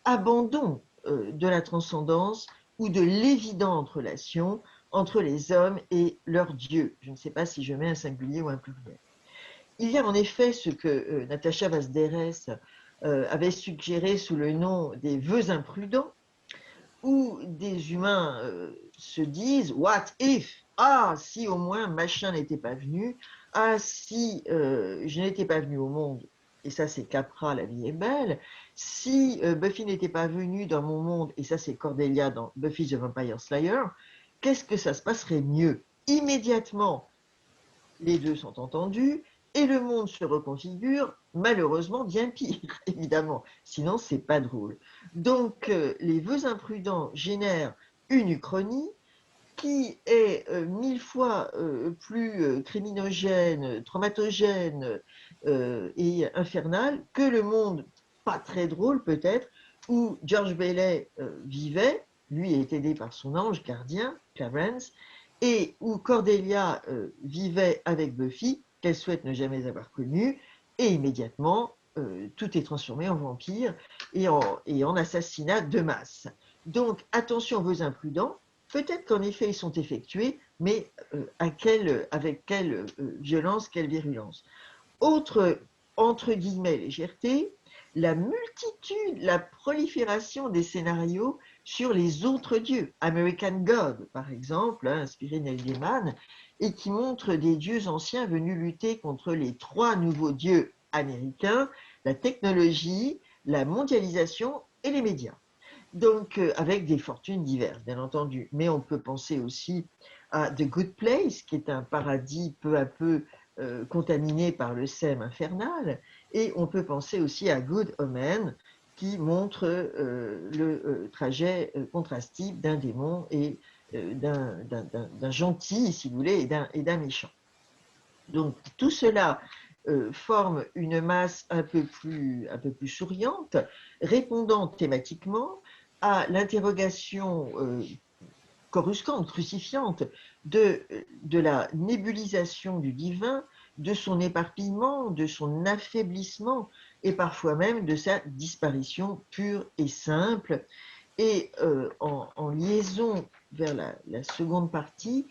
abandon de la transcendance ou de l'évidente relation entre les hommes et leur Dieu. Je ne sais pas si je mets un singulier ou un pluriel. Il y a en effet ce que Natacha Vazderès avait suggéré sous le nom des vœux imprudents, où des humains se disent What if? Ah, si au moins machin n'était pas venu, ah, si je n'étais pas venu au monde, et ça c'est Capra, La vie est belle, si Buffy n'était pas venue dans mon monde, et ça c'est Cordelia dans Buffy the Vampire Slayer, qu'est-ce que ça se passerait mieux? Immédiatement, les deux sont entendus et le monde se reconfigure, malheureusement bien pire, évidemment. Sinon, c'est pas drôle. Donc, les vœux imprudents génèrent une uchronie qui est mille fois plus criminogène, traumatogène et infernale que le monde, pas très drôle peut-être, où George Bailey vivait, lui est aidé par son ange gardien, Clarence, et où Cordelia vivait avec Buffy, qu'elle souhaite ne jamais avoir connue, et immédiatement, tout est transformé en vampire et en assassinat de masse. Donc, attention aux vœux imprudents. Peut-être qu'en effet, ils sont effectués, mais avec quelle violence, quelle virulence. Autre, entre guillemets, légèreté, la multitude, la prolifération des scénarios sur les autres dieux. American God, par exemple, inspiré Neil Gaiman, et qui montre des dieux anciens venus lutter contre les trois nouveaux dieux américains, la technologie, la mondialisation et les médias. Donc, avec des fortunes diverses, bien entendu. Mais on peut penser aussi à The Good Place, qui est un paradis peu à peu contaminé par le sème infernal. Et on peut penser aussi à Good Omen, qui montre le trajet contrastif d'un démon et d'un gentil, si vous voulez, et d'un méchant. Donc, tout cela forme une masse un peu plus souriante, répondant thématiquement à l'interrogation coruscante, crucifiante de la nébulisation du divin, de son éparpillement, de son affaiblissement et parfois même de sa disparition pure et simple. Et en liaison vers la seconde partie,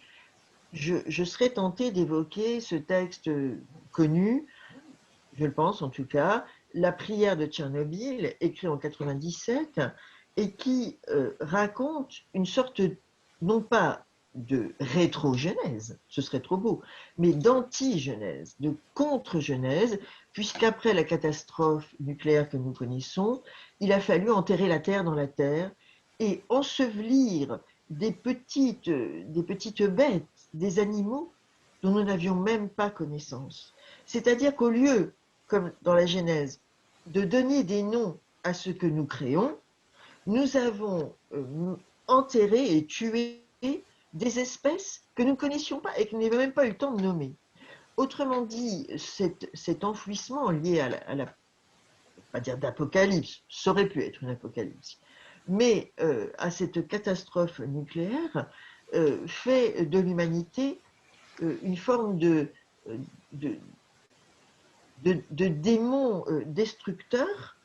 je serais tenté d'évoquer ce texte connu, je le pense en tout cas, La prière de Tchernobyl, écrit en 97, et qui raconte une sorte, non pas de rétro-genèse, ce serait trop beau, mais d'anti-genèse, de contre-genèse, puisqu'après la catastrophe nucléaire que nous connaissons, il a fallu enterrer la Terre dans la Terre et ensevelir des petites bêtes, des animaux dont nous n'avions même pas connaissance. C'est-à-dire qu'au lieu, comme dans la Genèse, de donner des noms à ce que nous créons, nous avons enterré et tué des espèces que nous ne connaissions pas et que nous n'avions même pas eu le temps de nommer. Autrement dit, cet enfouissement lié à la pas dire d'apocalypse, ça aurait pu être une apocalypse, mais à cette catastrophe nucléaire fait de l'humanité une forme de, de démon destructeur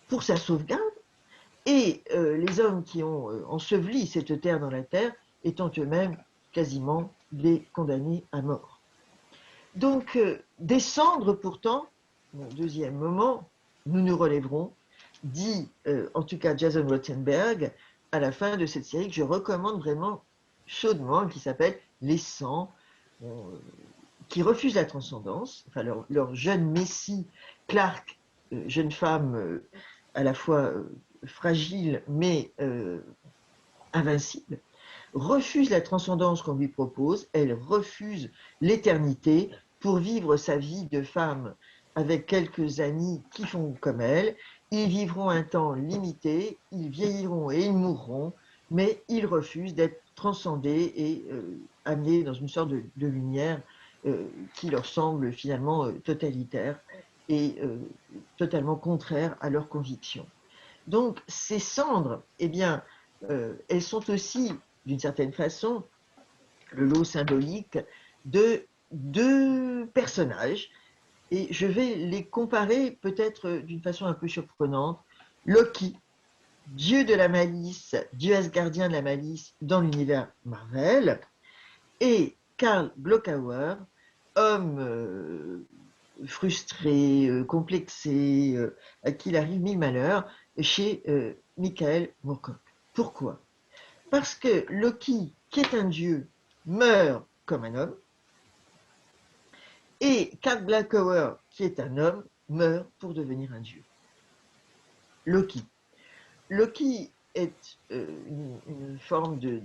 pour sa sauvegarde, et les hommes qui ont enseveli cette terre dans la terre étant eux-mêmes quasiment des condamnés à mort. Donc, descendre pourtant, mon deuxième moment, nous nous relèverons, dit en tout cas Jason Rothenberg à la fin de cette série que je recommande vraiment chaudement, qui s'appelle Les Sangs, qui refusent la transcendance, enfin leur jeune messie, Clark, jeune femme à la fois fragile mais invincible, refuse la transcendance qu'on lui propose, elle refuse l'éternité pour vivre sa vie de femme avec quelques amis qui font comme elle. Ils vivront un temps limité, ils vieilliront et ils mourront, mais ils refusent d'être transcendés et amenés dans une sorte de lumière qui leur semblent finalement totalitaires et totalement contraires à leurs convictions. Donc ces cendres, eh bien, elles sont aussi, d'une certaine façon, le lot symbolique de deux personnages, et je vais les comparer peut-être d'une façon un peu surprenante. Loki, dieu de la malice, dieu asgardien de la malice dans l'univers Marvel, et Karl Glöckauer, homme frustré, complexé, à qui il arrive mille malheurs, chez Michael Moorcock. Pourquoi? Parce que Loki, qui est un dieu, meurt comme un homme, et Karl Glöckauer, qui est un homme, meurt pour devenir un dieu. Loki. Loki est une forme de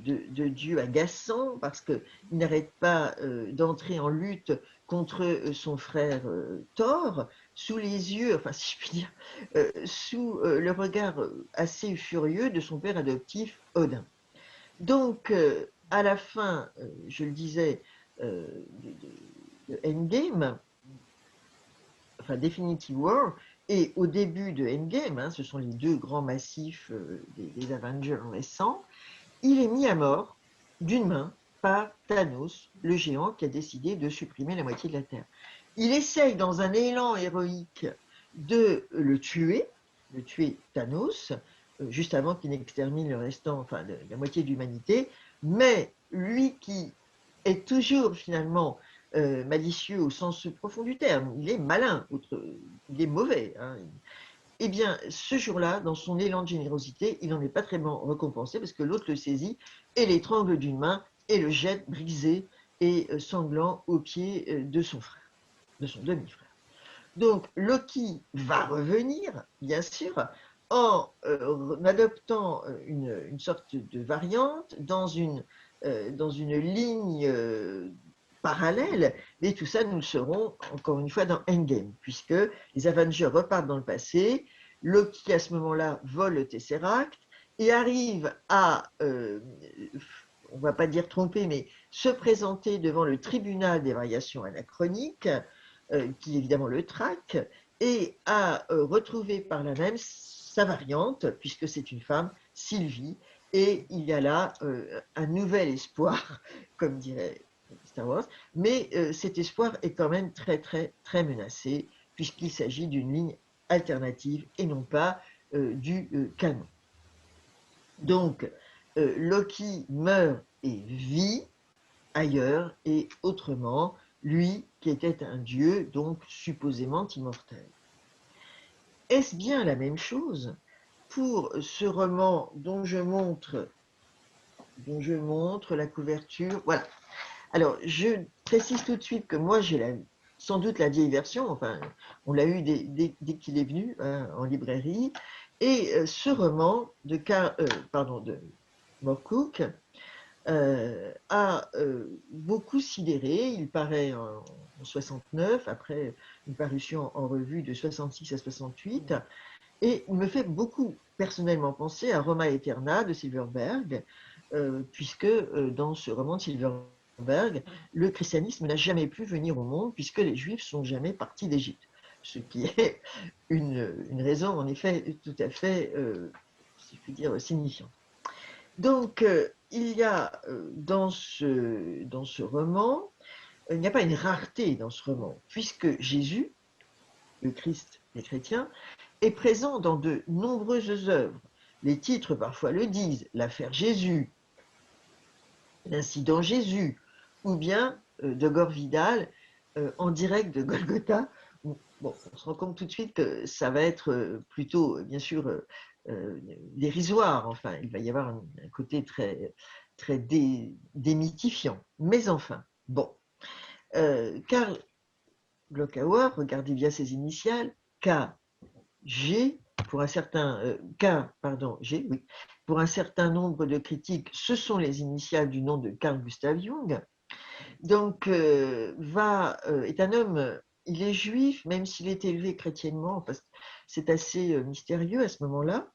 dieu agaçant parce qu'il n'arrête pas d'entrer en lutte contre son frère Thor, sous les yeux, enfin si je puis dire, sous le regard assez furieux de son père adoptif Odin. Donc, à la fin, je le disais, de Endgame, enfin Definitive War, et au début de Endgame, hein, ce sont les deux grands massifs des Avengers récents, il est mis à mort d'une main par Thanos, le géant qui a décidé de supprimer la moitié de la Terre. Il essaye dans un élan héroïque de le tuer Thanos, juste avant qu'il n'extermine le restant, enfin la moitié de l'humanité, mais lui qui est toujours finalement malicieux au sens profond du terme, il est malin, il est mauvais. Hein. Eh bien, ce jour-là, dans son élan de générosité, il n'en est pas très bien récompensé parce que l'autre le saisit et l'étrangle d'une main et le jette brisé et sanglant aux pieds de son frère, de son demi-frère. Donc, Loki va revenir, bien sûr, en adoptant une sorte de variante dans une ligne parallèle, mais tout ça, nous le saurons encore une fois dans Endgame, puisque les Avengers repartent dans le passé, Loki à ce moment-là vole le Tesseract et arrive à, on ne va pas dire tromper, mais se présenter devant le tribunal des variations anachroniques, qui est évidemment le TRAC, et à retrouver par là même sa variante, puisque c'est une femme, Sylvie, et il y a là un nouvel espoir, comme dirait Star Wars, mais cet espoir est quand même très très très menacé, puisqu'il s'agit d'une ligne alternative et non pas du canon. Donc, Loki meurt et vit ailleurs et autrement, lui qui était un dieu, donc supposément immortel. Est-ce bien la même chose pour ce roman dont je montre la couverture? Voilà. Alors, je précise tout de suite que moi, j'ai sans doute la vieille version, enfin, on l'a eu dès qu'il est venu hein, en librairie, et ce roman de Moorcock a beaucoup sidéré. Il paraît en 69, après une parution en revue de 66 à 68, et il me fait beaucoup personnellement penser à Roma Aeterna de Silverberg, puisque dans ce roman de Silverberg, le christianisme n'a jamais pu venir au monde, puisque les Juifs sont jamais partis d'Égypte. Ce qui est une raison, en effet, tout à fait, si je puis dire, signifiante. Donc, il y a dans ce roman, il n'y a pas une rareté dans ce roman, puisque Jésus, le Christ des chrétiens, est présent dans de nombreuses œuvres. Les titres parfois le disent, l'affaire Jésus, l'incident Jésus, ou bien de Gore Vidal en direct de Golgotha. Bon, on se rend compte tout de suite que ça va être plutôt, bien sûr, dérisoire. Enfin, il va y avoir un côté très, très démythifiant. Mais enfin, bon. Karl Glöckauer, regardez bien ses initiales, G, pour un certain G, oui, pour un certain nombre de critiques, ce sont les initiales du nom de Carl Gustav Jung. Donc, est un homme, il est juif, même s'il est élevé chrétiennement, parce que c'est assez mystérieux à ce moment-là,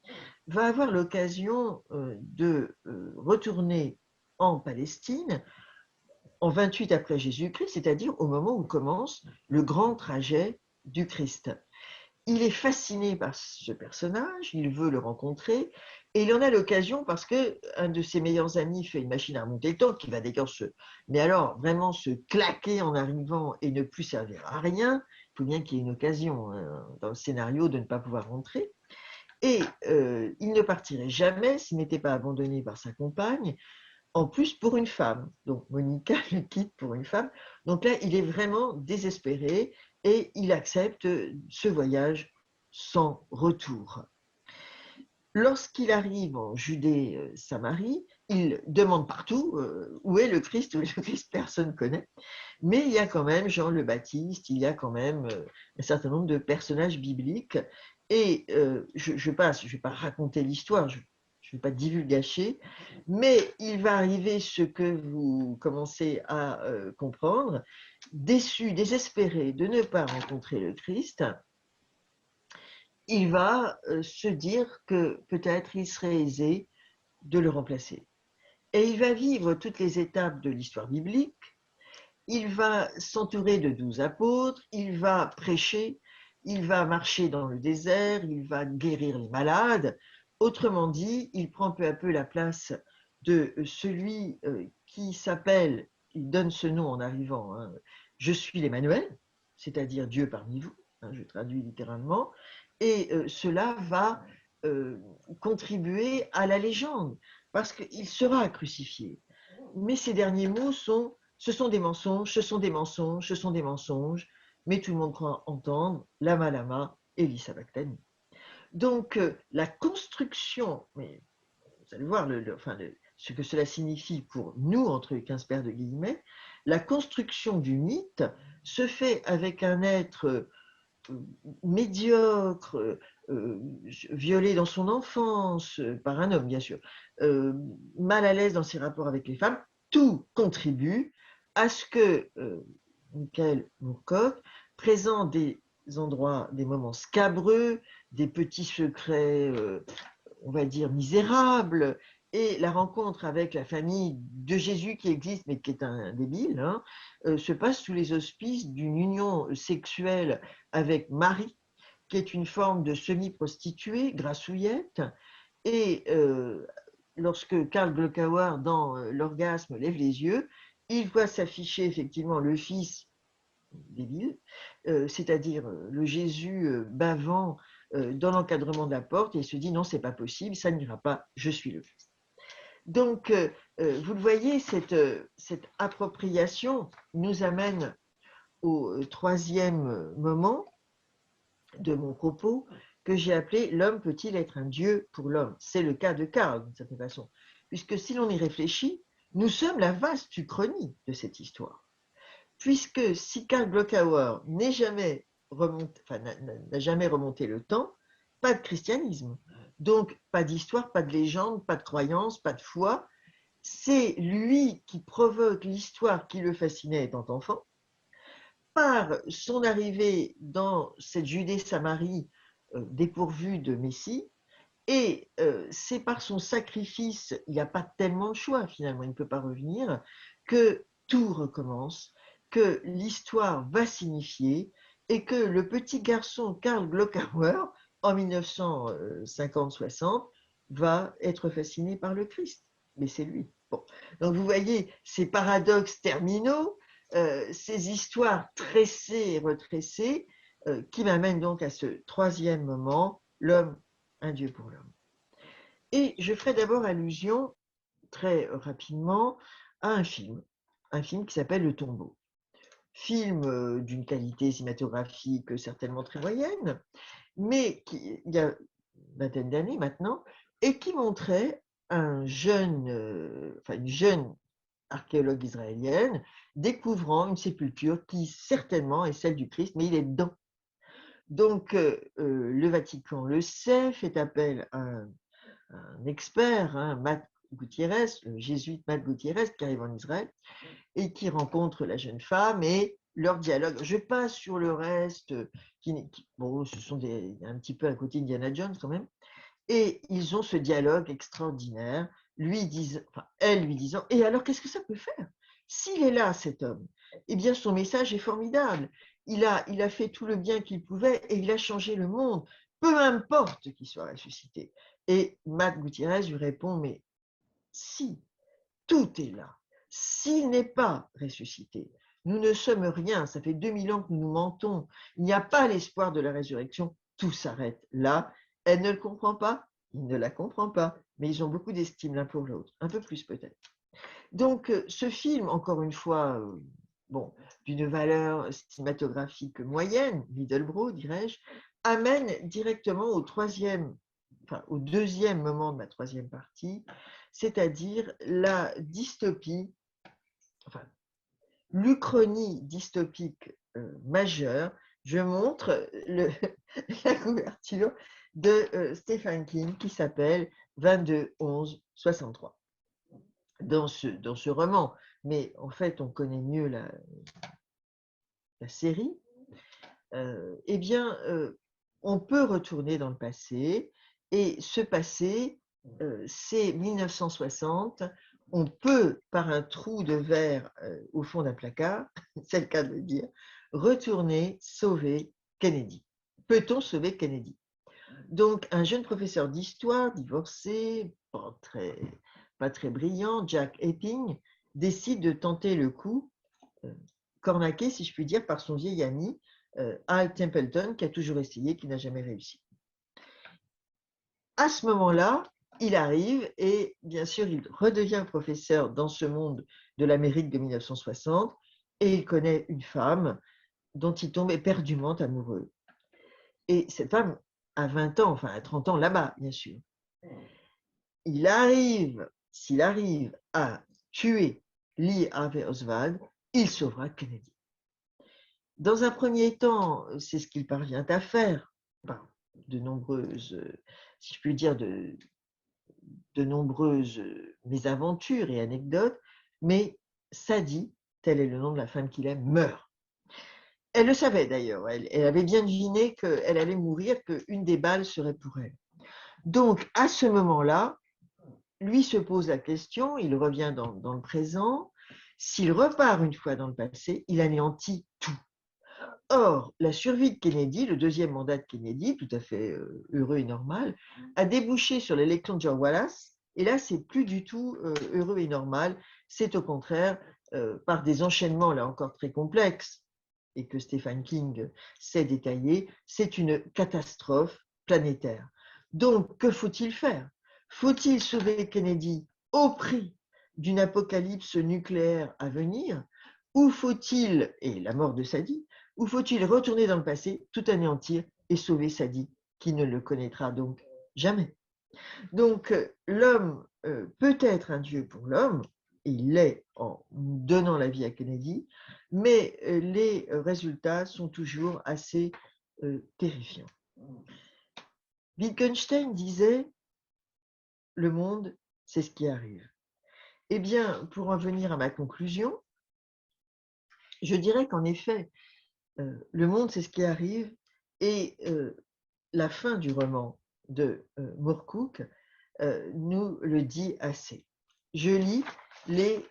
va avoir l'occasion de retourner en Palestine en 28 après Jésus-Christ, c'est-à-dire au moment où commence le grand trajet du Christ. Il est fasciné par ce personnage, il veut le rencontrer, et il en a l'occasion parce qu'un de ses meilleurs amis fait une machine à remonter le temps qui va d'ailleurs mais alors vraiment se claquer en arrivant et ne plus servir à rien. Il faut bien qu'il y ait une occasion dans le scénario de ne pas pouvoir rentrer. Et il ne partirait jamais s'il n'était pas abandonné par sa compagne, en plus pour une femme. Donc Monica le quitte pour une femme. Donc là, il est vraiment désespéré et il accepte ce voyage sans retour. Lorsqu'il arrive en Judée-Samarie, il demande partout où est le Christ, où est le Christ, personne ne connaît. Mais il y a quand même Jean le Baptiste, il y a quand même un certain nombre de personnages bibliques. Et je ne vais pas raconter l'histoire, je ne vais pas divulgacher, mais il va arriver ce que vous commencez à comprendre. Déçu, désespéré de ne pas rencontrer le Christ, il va se dire que peut-être il serait aisé de le remplacer. Et il va vivre toutes les étapes de l'histoire biblique. Il va s'entourer de 12 apôtres, il va prêcher, il va marcher dans le désert, il va guérir les malades. Autrement dit, il prend peu à peu la place de celui qui s'appelle, il donne ce nom en arrivant, hein, je suis l'Emmanuel, c'est-à-dire Dieu parmi vous, hein, je traduis littéralement, et cela va contribuer à la légende, parce qu'il sera crucifié. Mais ces derniers mots sont ce sont des mensonges, ce sont des mensonges, ce sont des mensonges, mais tout le monde croit entendre lama lama, Eli sabachthani. Donc la construction, mais vous allez voir ce que cela signifie pour nous, entre 15 paires de guillemets, la construction du mythe se fait avec un être médiocre, violé dans son enfance, par un homme bien sûr, mal à l'aise dans ses rapports avec les femmes, tout contribue à ce que Michael Moorcock présente des endroits, des moments scabreux, des petits secrets, on va dire, misérables, et la rencontre avec la famille de Jésus qui existe, mais qui est un débile, hein, se passe sous les auspices d'une union sexuelle avec Marie, qui est une forme de semi-prostituée, grassouillette, et lorsque Karl Glockauer, dans L'orgasme, lève les yeux, il voit s'afficher effectivement le fils débile, c'est-à-dire le Jésus bavant dans l'encadrement de la porte, et il se dit non, c'est pas possible, ça n'ira pas, je suis le Christ. Donc, vous le voyez, cette appropriation nous amène au troisième moment de mon propos, que j'ai appelé « L'homme peut-il être un Dieu pour l'homme ?» C'est le cas de Karl, d'une certaine façon, puisque si l'on y réfléchit, nous sommes la vaste uchronie de cette histoire. Puisque si Karl Glockauer n'a jamais remonté le temps, pas de christianisme. Donc, pas d'histoire, pas de légende, pas de croyance, pas de foi. C'est lui qui provoque l'histoire qui le fascinait étant enfant. Par son arrivée dans cette Judée-Samarie dépourvue de Messie, et c'est par son sacrifice, il n'y a pas tellement de choix finalement, il ne peut pas revenir, que tout recommence, que l'histoire va signifier et que le petit garçon Karl Glockauer, en 1950-60, va être fasciné par le Christ. Mais c'est lui. Bon. Donc vous voyez ces paradoxes terminaux, ces histoires tressées et retressées, qui m'amènent donc à ce troisième moment, l'homme, un Dieu pour l'homme. Et je ferai d'abord allusion, très rapidement, à un film qui s'appelle Le Tombeau. Film d'une qualité cinématographique certainement très moyenne, mais qui, il y a une vingtaine d'années maintenant, et qui montrait une jeune archéologue israélienne découvrant une sépulture qui certainement est celle du Christ, mais il est dedans. Donc le Vatican le sait, fait appel à un expert, hein, Matt Gutiérrez, le jésuite Matt Gutiérrez, qui arrive en Israël et qui rencontre la jeune femme et leur dialogue. Je passe sur le reste, bon, ce sont un petit peu à côté d'Indiana Jones quand même, et ils ont ce dialogue extraordinaire, elle lui disant, et alors qu'est-ce que ça peut faire S'il est là, cet homme, eh bien son message est formidable. Il a fait tout le bien qu'il pouvait et il a changé le monde, peu importe qu'il soit ressuscité. Et Matt Gutiérrez lui répond, mais si, tout est là. S'il n'est pas ressuscité, nous ne sommes rien, ça fait 2000 ans que nous nous mentons, il n'y a pas l'espoir de la résurrection, tout s'arrête là. Elle ne le comprend pas, il ne la comprend pas, mais ils ont beaucoup d'estime l'un pour l'autre, un peu plus peut-être. Donc ce film, encore une fois, bon, d'une valeur cinématographique moyenne, middlebrow dirais-je, amène directement au deuxième moment de ma troisième partie, c'est-à-dire la dystopie, enfin, l'Uchronie dystopique majeure. Je montre la couverture de Stephen King qui s'appelle 22-11-63. Dans ce roman, mais en fait, on connaît mieux la série, eh bien, on peut retourner dans le passé, et ce passé, c'est 1960. On peut, par un trou de verre au fond d'un placard, c'est le cas de le dire, retourner sauver Kennedy. Peut-on sauver Kennedy? Donc, un jeune professeur d'histoire, divorcé, pas très brillant, Jack Epping, décide de tenter le coup, cornaqué, si je puis dire, par son vieil ami, Al Templeton, qui a toujours essayé, qui n'a jamais réussi. À ce moment-là, il arrive et bien sûr, il redevient professeur dans ce monde de l'Amérique de 1960 et il connaît une femme dont il tombe éperdument amoureux. Et cette femme a 20 ans, enfin à 30 ans là-bas, bien sûr. S'il arrive à tuer Lee Harvey Oswald, il sauvera Kennedy. Dans un premier temps, c'est ce qu'il parvient à faire par de nombreuses, si je puis dire, de nombreuses mésaventures et anecdotes, mais Sadie, tel est le nom de la femme qu'il aime, meurt. Elle le savait d'ailleurs, elle avait bien deviné qu'elle allait mourir, qu'une des balles serait pour elle. Donc, à ce moment-là, lui se pose la question, il revient dans le présent, s'il repart une fois dans le passé, il anéantit tout. Or, la survie de Kennedy, le deuxième mandat de Kennedy, tout à fait heureux et normal, a débouché sur l'élection de George Wallace, et là, c'est plus du tout heureux et normal, c'est au contraire, par des enchaînements là encore très complexes, et que Stephen King sait détailler, c'est une catastrophe planétaire. Donc, que faut-il faire? Faut-il sauver Kennedy au prix d'une apocalypse nucléaire à venir, ou faut-il, et la mort de Sadie, ou faut-il retourner dans le passé, tout anéantir et sauver Sadie, qui ne le connaîtra donc jamais? Donc, l'homme peut être un dieu pour l'homme, et il l'est en donnant la vie à Kennedy, mais les résultats sont toujours assez terrifiants. Wittgenstein disait « Le monde, c'est ce qui arrive ». Eh bien, pour en venir à ma conclusion, je dirais qu'en effet, le monde, c'est ce qui arrive, et la fin du roman de Moorcock nous le dit assez. Je lis les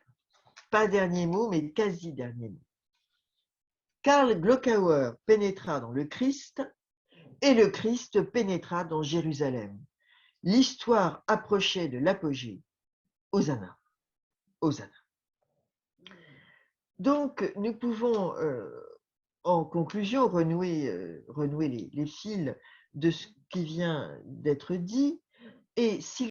pas derniers mots, mais quasi derniers mots. Karl Glockauer pénétra dans le Christ, et le Christ pénétra dans Jérusalem. L'histoire approchait de l'apogée. Hosanna. Hosanna. Donc, nous pouvons, en conclusion, renouer les fils de ce qui vient d'être dit, et si